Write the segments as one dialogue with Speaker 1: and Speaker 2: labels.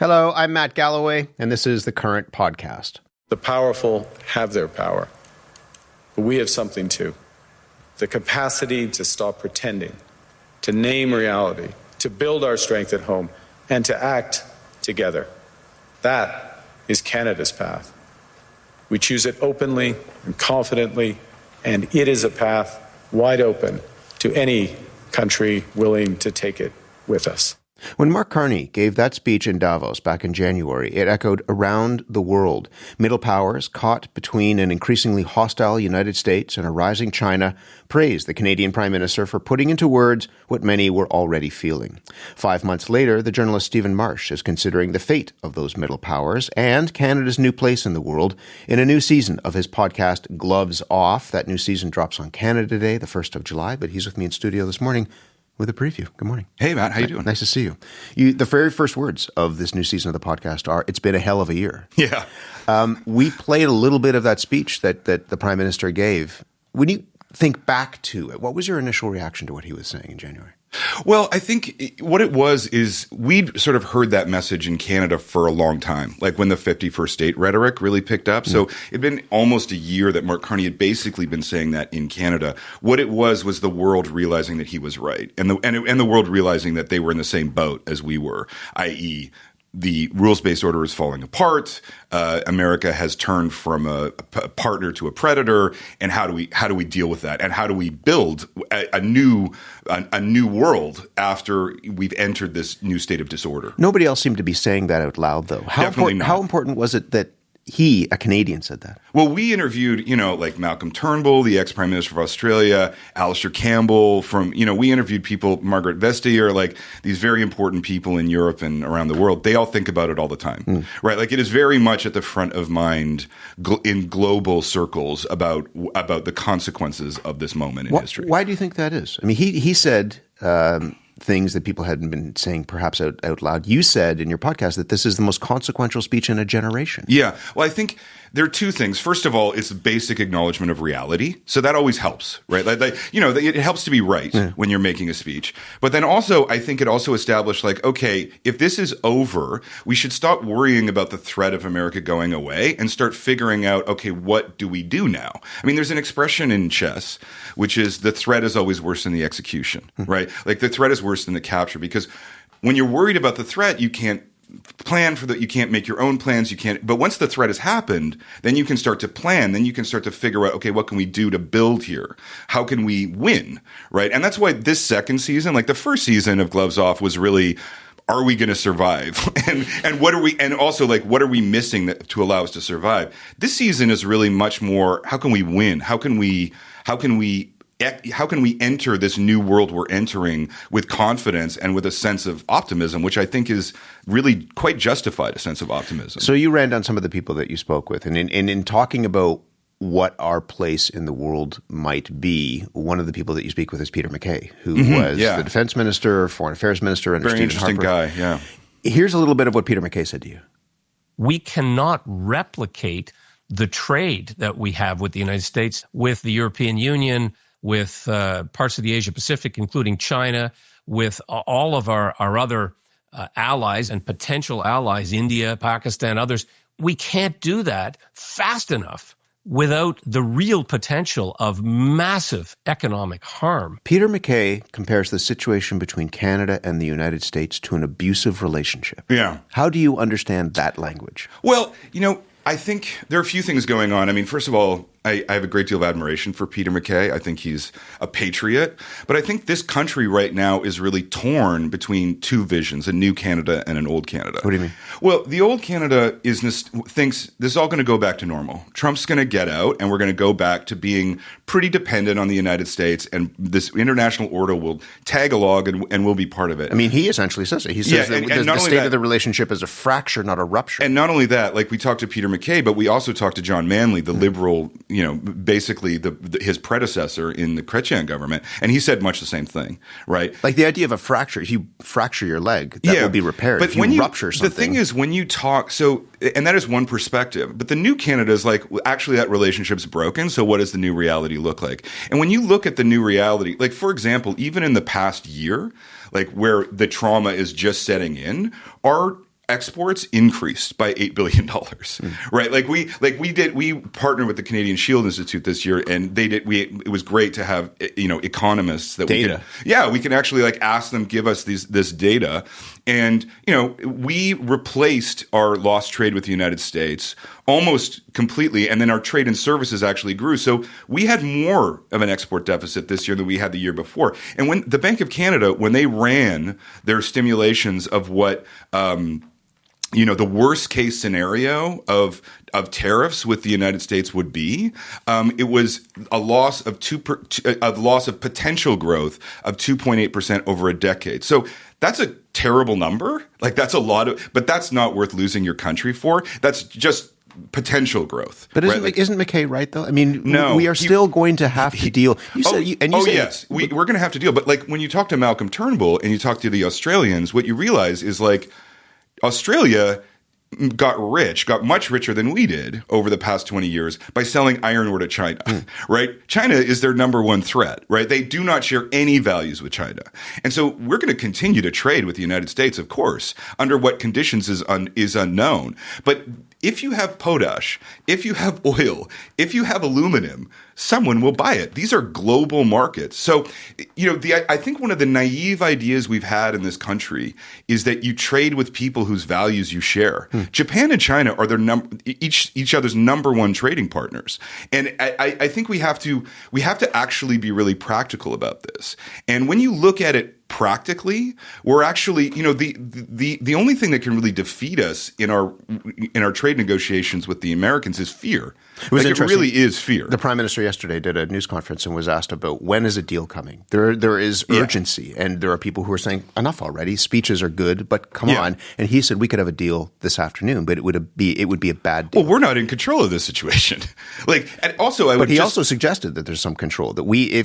Speaker 1: Hello, I'm Matt Galloway, and this is The Current Podcast.
Speaker 2: The powerful have their power, but we have something too. The capacity to stop pretending, to name reality, to build our strength at home, and to act together. That is Canada's path. We choose it openly and confidently, and it is a path wide open to any country willing to take it with us.
Speaker 1: When Mark Carney gave that speech in Davos back in January, it echoed around the world. Middle powers, caught between an increasingly hostile United States and a rising China, praised the Canadian Prime Minister for putting into words what many were already feeling. 5 months later, the journalist Stephen Marche is considering the fate of those middle powers and Canada's new place in the world in a new season of his podcast, Gloves Off. That new season drops on Canada Day, the 1st of July, but he's with me in studio this morning with a preview. Good morning.
Speaker 3: Hey, Matt. How you doing?
Speaker 1: Nice to see you. The very first words of this new season of the podcast are, "It's been a hell of a year."
Speaker 3: Yeah.
Speaker 1: We played a little bit of that speech that the Prime Minister gave. When you think back to it, what was your initial reaction to what he was saying in January?
Speaker 3: Well, I think what it was is we'd sort of heard that message in Canada for a long time, like when the 51st state rhetoric really picked up. So it'd been almost a year that Mark Carney had basically been saying that in Canada. What it was the world realizing that he was right, and the world realizing that they were in the same boat as we were, i.e., the rules-based order is falling apart. America has turned from a partner to a predator, and how do we deal with that? And how do we build a new world after we've entered this new state of disorder?
Speaker 1: Nobody else seemed to be saying that out loud, though. How important was it that he, a Canadian, said that?
Speaker 3: Well, we interviewed, like Malcolm Turnbull, the ex-Prime Minister of Australia, Alistair Campbell we interviewed people, Margaret Vestager, like these very important people in Europe and around the world. They all think about it all the time, right? Like it is very much at the front of mind in global circles about the consequences of this moment in history.
Speaker 1: Why do you think that is? I mean, he said things that people hadn't been saying perhaps out loud. You said in your podcast that this is the most consequential speech in a generation.
Speaker 3: Yeah. Well, I think there are two things. First of all, it's the basic acknowledgement of reality. So that always helps, right? It helps to be right when you're making a speech. But then also, I think it also established okay, if this is over, we should stop worrying about the threat of America going away and start figuring out, okay, what do we do now? I mean, there's an expression in chess, which is the threat is always worse than the execution, right? Like the threat is worse than the capture, because when you're worried about the threat, you can't plan for that. You can't make your own plans. But once the threat has happened, then you can start to plan. Then you can start to figure out, okay, what can we do to build here? How can we win? Right. And that's why this second season, like the first season of Gloves Off, was really, are we going to survive? and what are we, and also what are we missing to allow us to survive? This season is really much more, how can we win? How can we enter this new world we're entering with confidence and with a sense of optimism, which I think is really quite justified, a sense of optimism.
Speaker 1: So you ran down some of the people that you spoke with, and in talking about what our place in the world might be, one of the people that you speak with is Peter MacKay, who was the defense minister, foreign affairs minister, under
Speaker 3: Very
Speaker 1: Stephen
Speaker 3: interesting
Speaker 1: Harper.
Speaker 3: Guy, yeah.
Speaker 1: Here's a little bit of what Peter MacKay said to you.
Speaker 4: We cannot replicate the trade that we have with the United States, with the European Union, with parts of the Asia-Pacific, including China, with all of our other allies and potential allies, India, Pakistan, others. We can't do that fast enough without the real potential of massive economic harm.
Speaker 1: Peter MacKay compares the situation between Canada and the United States to an abusive relationship.
Speaker 3: Yeah.
Speaker 1: How do you understand that language?
Speaker 3: Well, I think there are a few things going on. I mean, first of all, I have a great deal of admiration for Peter MacKay. I think he's a patriot. But I think this country right now is really torn between two visions, a new Canada and an old Canada.
Speaker 1: What do you mean?
Speaker 3: Well, the old Canada thinks this is all going to go back to normal. Trump's going to get out, and we're going to go back to being pretty dependent on the United States, and this international order will tag along and we'll be part of it.
Speaker 1: I mean, he essasly says it. He says that the state of the relationship is a fracture, not a rupture.
Speaker 3: And not only that, we talked to Peter MacKay, but we also talked to John Manley, the liberal, basically his predecessor in the Chrétien government, and he said much the same thing, right?
Speaker 1: Like the idea of a fracture, if you fracture your leg, that will be repaired. But if you rupture something.
Speaker 3: The thing is, when you talk, and that is one perspective, but the new Canada is actually that relationship's broken, so what does the new reality look like? And when you look at the new reality, for example, even in the past year, where the trauma is just setting in, our exports increased by $8 billion, right? We partnered with the Canadian Shield Institute this year, and it was great to have, economists that
Speaker 1: data.
Speaker 3: we can actually ask them, give us this data. And, we replaced our lost trade with the United States almost completely. And then our trade and services actually grew. So we had more of an export deficit this year than we had the year before. And when the Bank of Canada, when they ran their stimulations of what, the worst case scenario of tariffs with the United States would be, it was a loss of potential growth of 2.8% over a decade. So that's a terrible number. That's a lot but that's not worth losing your country for. That's just potential growth.
Speaker 1: But isn't McKay right, though? I mean,
Speaker 3: no,
Speaker 1: we are still going to have to deal.
Speaker 3: Yes, we're going to have to deal. But when you talk to Malcolm Turnbull and you talk to the Australians, what you realize is Australia got much richer than we did over the past 20 years by selling iron ore to China, right? China is their number one threat, right? They do not share any values with China. And so we're going to continue to trade with the United States, of course, under what conditions is unknown. But if you have potash, if you have oil, if you have aluminum, someone will buy it. These are global markets. So, I think one of the naive ideas we've had in this country is that you trade with people whose values you share. Japan and China are each other's number one trading partners. And I think we have to actually be really practical about this. And when you look at it practically, we're actually, the only thing that can really defeat us in our trade negotiations with the Americans is fear. It really is fear.
Speaker 1: The Prime Minister yesterday did a news conference and was asked about when is a deal coming. There is urgency, and there are people who are saying enough already. Speeches are good, but come on. And he said we could have a deal this afternoon, but it would be a bad deal.
Speaker 3: Well, we're not in control of this situation.
Speaker 1: He also suggested that there's some control. That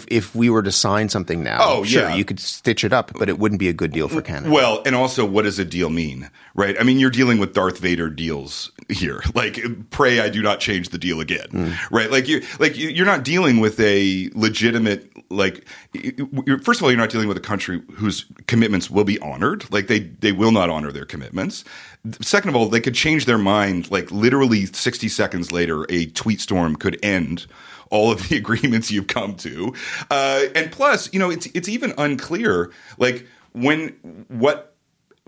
Speaker 1: if we were to sign something now, you could stitch it up, but it wouldn't be a good deal for Canada.
Speaker 3: Well, and also, what does a deal mean, right? I mean, you're dealing with Darth Vader deals here. Pray I do not change the deal again, right? You're not dealing with a legitimate, first of all, you're not dealing with a country whose commitments will be honored. They will not honor their commitments. Second of all, they could change their mind, literally 60 seconds later, a tweet storm could end all of the agreements you've come to. And plus, it's even unclear,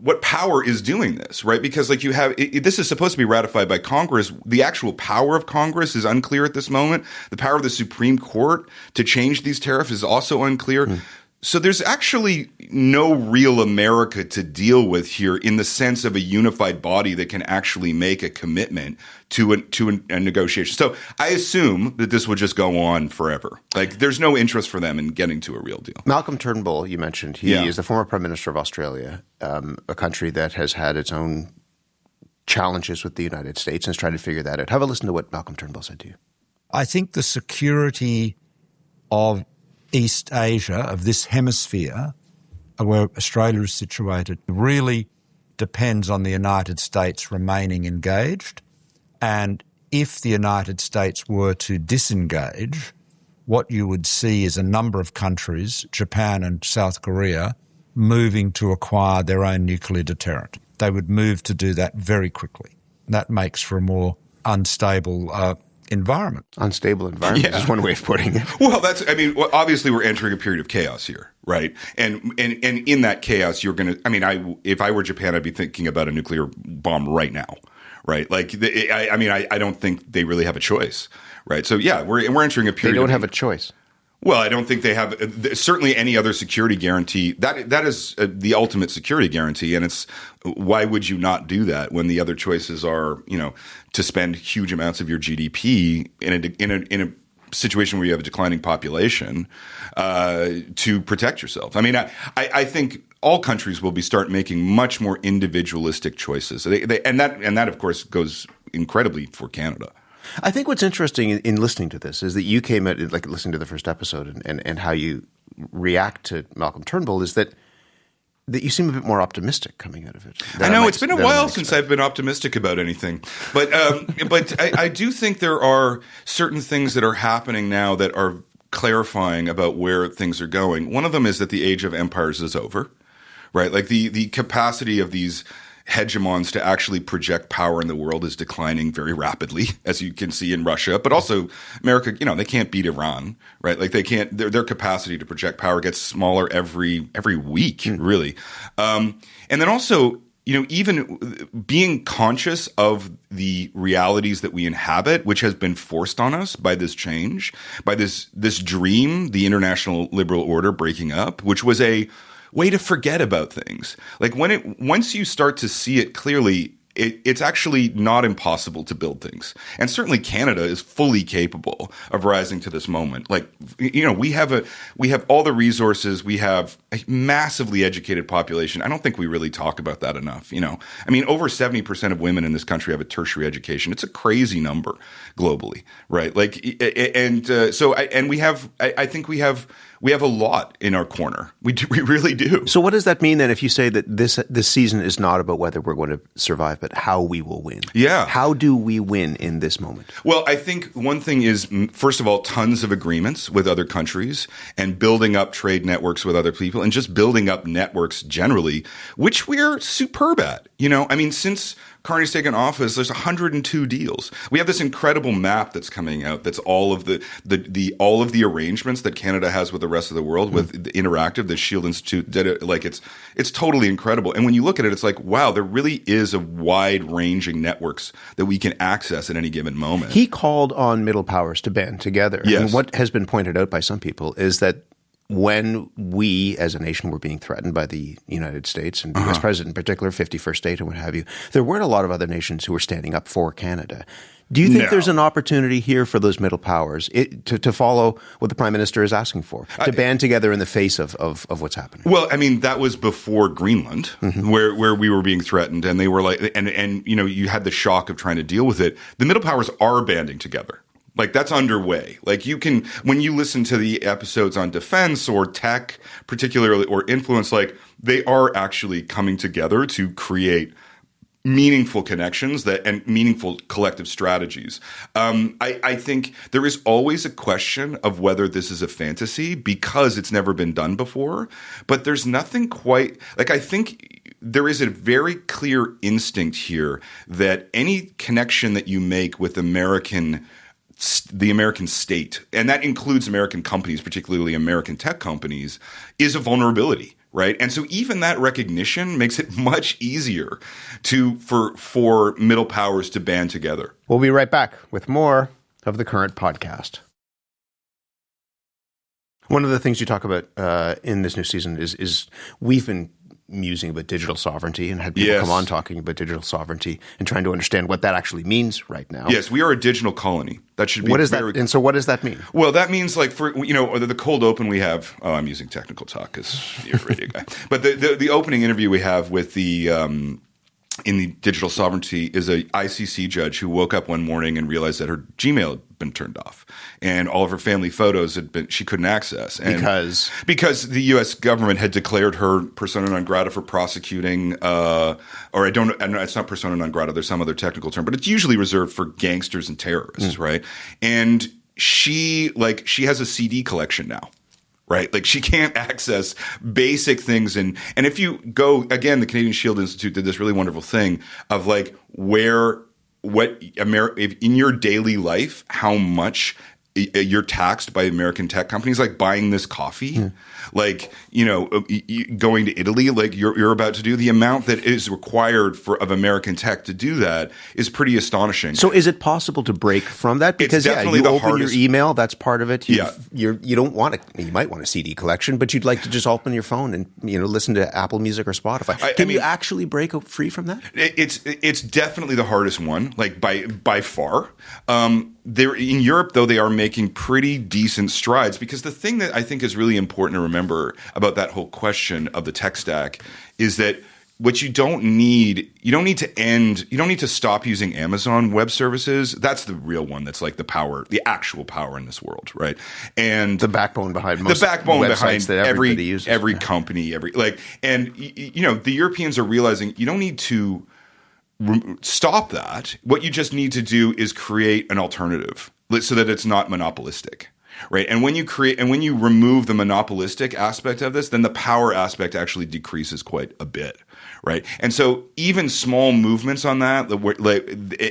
Speaker 3: what power is doing this, right? Because you have this is supposed to be ratified by Congress. The actual power of Congress is unclear at this moment. The power of the Supreme Court to change these tariffs is also unclear. So there's actually no real America to deal with here in the sense of a unified body that can actually make a commitment to a negotiation. So I assume that this would just go on forever. There's no interest for them in getting to a real deal.
Speaker 1: Malcolm Turnbull, you mentioned, he is the former Prime Minister of Australia, a country that has had its own challenges with the United States and is trying to figure that out. Have a listen to what Malcolm Turnbull said to you.
Speaker 5: I think the security of East Asia, of this hemisphere, where Australia is situated, really depends on the United States remaining engaged. And if the United States were to disengage, what you would see is a number of countries, Japan and South Korea, moving to acquire their own nuclear deterrent. They would move to do that very quickly. That makes for a more unstable environment.
Speaker 1: Unstable environment is one way of putting it.
Speaker 3: Well, obviously we're entering a period of chaos here, right? And in that chaos, you're going to, if I were Japan, I'd be thinking about a nuclear bomb right now, right? I don't think they really have a choice, right? So we're entering a period.
Speaker 1: They don't have a choice.
Speaker 3: Well, I don't think they have certainly any other security guarantee. That is the ultimate security guarantee, and it's why would you not do that when the other choices are, to spend huge amounts of your GDP in a situation where you have a declining population to protect yourself. I think all countries will start making much more individualistic choices, and that of course goes incredibly for Canada.
Speaker 1: I think what's interesting in listening to this is that you came at listening to the first episode and how you react to Malcolm Turnbull is that you seem a bit more optimistic coming out of it.
Speaker 3: I know it's been a while since I've been optimistic about anything, but I do think there are certain things that are happening now that are clarifying about where things are going. One of them is that the age of empires is over, right? The capacity of these hegemons to actually project power in the world is declining very rapidly, as you can see in Russia. But also America, they can't beat Iran, right? Like they can't. Their capacity to project power gets smaller every week, really. And then also, even being conscious of the realities that we inhabit, which has been forced on us by this change, by this dream, the international liberal order breaking up, which was a way to forget about things. Like once you start to see it clearly, it's actually not impossible to build things. And certainly Canada is fully capable of rising to this moment. Like, we have all the resources. We have a massively educated population. I don't think we really talk about that enough. Over 70% of women in this country have a tertiary education. It's a crazy number globally, right? Like, I think we have a lot in our corner. We really do.
Speaker 1: So what does that mean then if you say that this season is not about whether we're going to survive, but how we will win?
Speaker 3: Yeah.
Speaker 1: How do we win in this moment?
Speaker 3: Well, I think one thing is, first of all, tons of agreements with other countries and building up trade networks with other people and just building up networks generally, which we're superb at. Since Carney's taken office, there's 102 deals. We have this incredible map that's coming out. That's all of the arrangements that Canada has with the rest of the world, with the Interactive, the Shield Institute. It's totally incredible. And when you look at it, it's like, wow, there really is a wide-ranging networks that we can access at any given moment.
Speaker 1: He called on middle powers to band together.
Speaker 3: Yes.
Speaker 1: And what has been pointed out by some people is that when we as a nation were being threatened by the United States and the U.S. president in particular, 51st state and what have you, there weren't a lot of other nations who were standing up for Canada. Do you think there's an opportunity here for those middle powers to follow what the Prime Minister is asking for, to band together in the face of what's happening?
Speaker 3: Well, that was before Greenland, where we were being threatened, and they were like, and you had the shock of trying to deal with it. The middle powers are banding together. Like, that's underway. Like, when you listen to the episodes on defense or tech, particularly, or influence, like, they are actually coming together to create meaningful connections and meaningful collective strategies. I think there is always a question of whether this is a fantasy because it's never been done before. But there's nothing quite like, I think there is a very clear instinct here that any connection that you make with the American state, and that includes American companies, particularly American tech companies, is a vulnerability, right? And so even that recognition makes it much easier for middle powers to band together.
Speaker 1: We'll be right back with more of the Current podcast. One of the things you talk about in this new season is we've been musing about digital sovereignty and had people come on talking about digital sovereignty and trying to understand what that actually means right now.
Speaker 3: Yes, we are a digital colony. That should be
Speaker 1: that? And so what does that mean?
Speaker 3: Well, that means, like, for the cold open we have. Oh, I'm using technical talk because you're a radio guy. But the opening interview we have with the in the digital sovereignty is a ICC judge who woke up one morning and realized that her Gmail had been turned off and all of her family photos she couldn't access. And because the U.S. government had declared her persona non grata for prosecuting, it's not persona non grata, there's some other technical term, but it's usually reserved for gangsters and terrorists, right? And she has a CD collection now. Right? Like, she can't access basic things. And if you go, again, the Canadian Shield Institute did this really wonderful thing of, like, in your daily life, how much you're taxed by American tech companies, like buying this coffee, like, going to Italy, like you're about to do. The amount that is required of American tech to do that is pretty astonishing.
Speaker 1: So is it possible to break from that? Because you open your email, that's part of it. You don't want you might want a CD collection, but you'd like to just open your phone and listen to Apple Music or Spotify. Can you actually break free from that?
Speaker 3: It's definitely the hardest one, like by far. In Europe, though, they are making pretty decent strides, because the thing that I think is really important to remember about that whole question of the tech stack is that what you don't need to stop using Amazon Web Services. That's the real one. That's like the actual power in this world, right? And
Speaker 1: the backbone behind websites that everybody uses.
Speaker 3: Every company, the Europeans are realizing you don't need to stop that. What you just need to do is create an alternative so that it's not monopolistic, right? And when you remove the monopolistic aspect of this, then the power aspect actually decreases quite a bit, right? And so even small movements on that,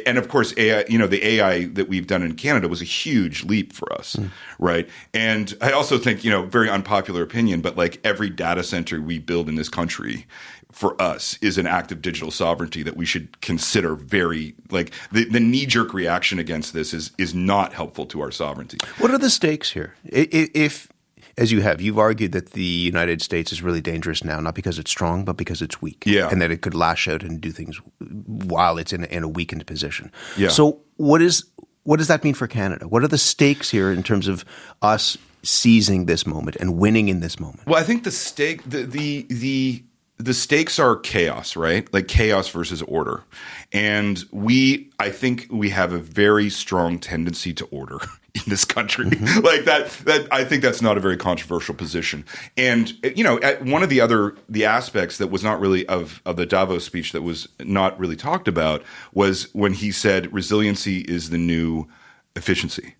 Speaker 3: and of course, AI, the AI that we've done in Canada was a huge leap for us, right? And I also think, very unpopular opinion, but like every data center we build in this country, for us, is an act of digital sovereignty that we should consider very, like, the knee-jerk reaction against this is not helpful to our sovereignty.
Speaker 1: What are the stakes here? If, as you've argued that the United States is really dangerous now, not because it's strong, but because it's weak.
Speaker 3: Yeah.
Speaker 1: And that it could lash out and do things while it's in a weakened position.
Speaker 3: Yeah.
Speaker 1: So what does that mean for Canada? What are the stakes here in terms of us seizing this moment and winning in this moment?
Speaker 3: Well, I think the stakes are chaos, right? Like chaos versus order. And I think we have a very strong tendency to order in this country. Mm-hmm. Like that I think that's not a very controversial position. And, one of the aspects that was not really of the Davos speech that was not really talked about was when he said resiliency is the new efficiency.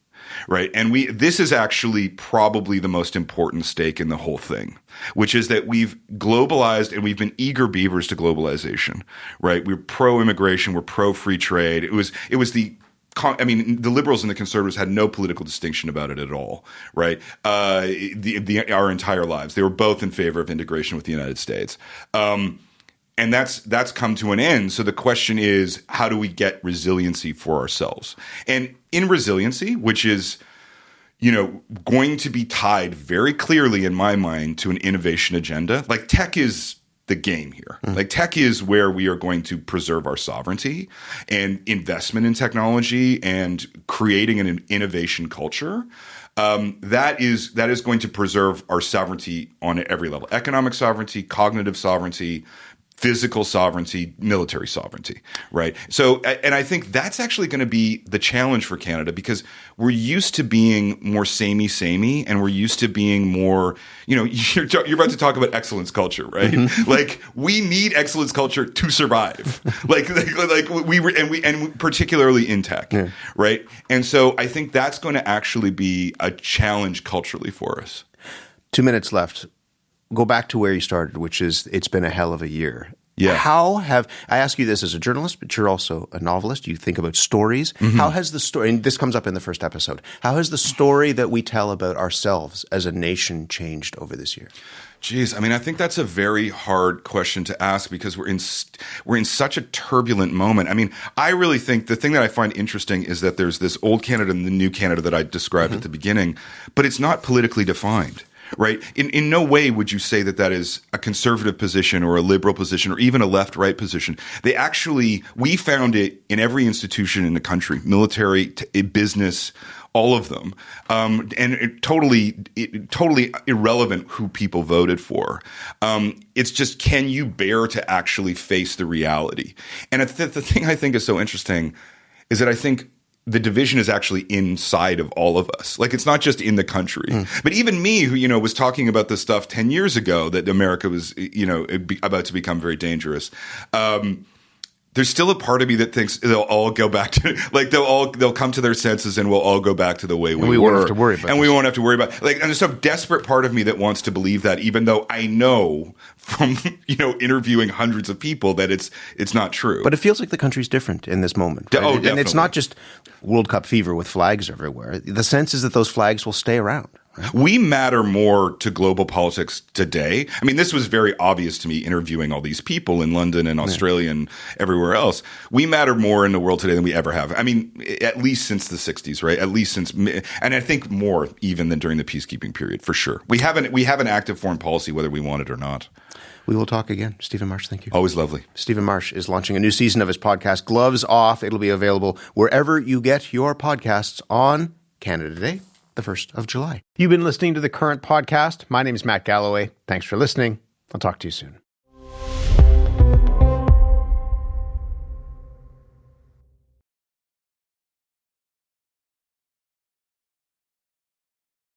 Speaker 3: Right. And this is actually probably the most important stake in the whole thing, which is that we've globalized and we've been eager beavers to globalization. Right. We're pro-immigration. We're pro-free trade. It was the liberals and the conservatives had no political distinction about it at all. Right. Our entire lives. They were both in favor of integration with the United States. And that's come to an end. So the question is, how do we get resiliency for ourselves? And in resiliency, which is, going to be tied very clearly in my mind to an innovation agenda, like tech is the game here. Mm. Like tech is where we are going to preserve our sovereignty and investment in technology and creating an innovation culture. That is going to preserve our sovereignty on every level: economic sovereignty, cognitive sovereignty, physical sovereignty, military sovereignty, right? So, and I think that's actually going to be the challenge for Canada, because we're used to being more samey, and we're used to being more, you're about to talk about excellence culture, right? Mm-hmm. Like we need excellence culture to survive, and particularly in tech, yeah. Right? And so I think that's going to actually be a challenge culturally for us.
Speaker 1: 2 minutes left. Go back to where you started, which is it's been a hell of a year.
Speaker 3: Yeah.
Speaker 1: I ask you this as a journalist, but you're also a novelist. You think about stories. Mm-hmm. How has the story, and this comes up in the first episode, how has the story that we tell about ourselves as a nation changed over this year?
Speaker 3: Geez, I think that's a very hard question to ask, because we're in such a turbulent moment. I really think the thing that I find interesting is that there's this old Canada and the new Canada that I described at the beginning, but it's not politically defined. Right. In no way would you say that is a conservative position or a liberal position or even a left-right position. We found it in every institution in the country, military, business, all of them. And totally irrelevant who people voted for. It's just, can you bear to actually face the reality? And the thing I think is so interesting is that I think the division is actually inside of all of us. Like, it's not just in the country. But even me, who, was talking about this stuff 10 years ago, that America was, about to become very dangerous. There's still a part of me that thinks they'll all go back to, like, they'll come to their senses and we'll all go back to the way we were.
Speaker 1: Won't have to worry about
Speaker 3: and we won't have to worry about, like, and there's some desperate part of me that wants to believe that, even though I know from, interviewing hundreds of people that it's not true.
Speaker 1: But it feels like the country's different in this moment. Right?
Speaker 3: Oh, definitely. And
Speaker 1: it's not just World Cup fever with flags everywhere. The sense is that those flags will stay around.
Speaker 3: We matter more to global politics today. This was very obvious to me interviewing all these people in London and Australia and everywhere else. We matter more in the world today than we ever have. At least since the 60s, right? At least since, and I think more even than during the peacekeeping period, for sure. We have an active foreign policy, whether we want it or not.
Speaker 1: We will talk again. Stephen Marche, thank you.
Speaker 3: Always lovely.
Speaker 1: Stephen Marche is launching a new season of his podcast, Gloves Off. It'll be available wherever you get your podcasts on Canada Today, the 1st of July. You've been listening to The Current Podcast. My name is Matt Galloway. Thanks for listening. I'll talk to you soon.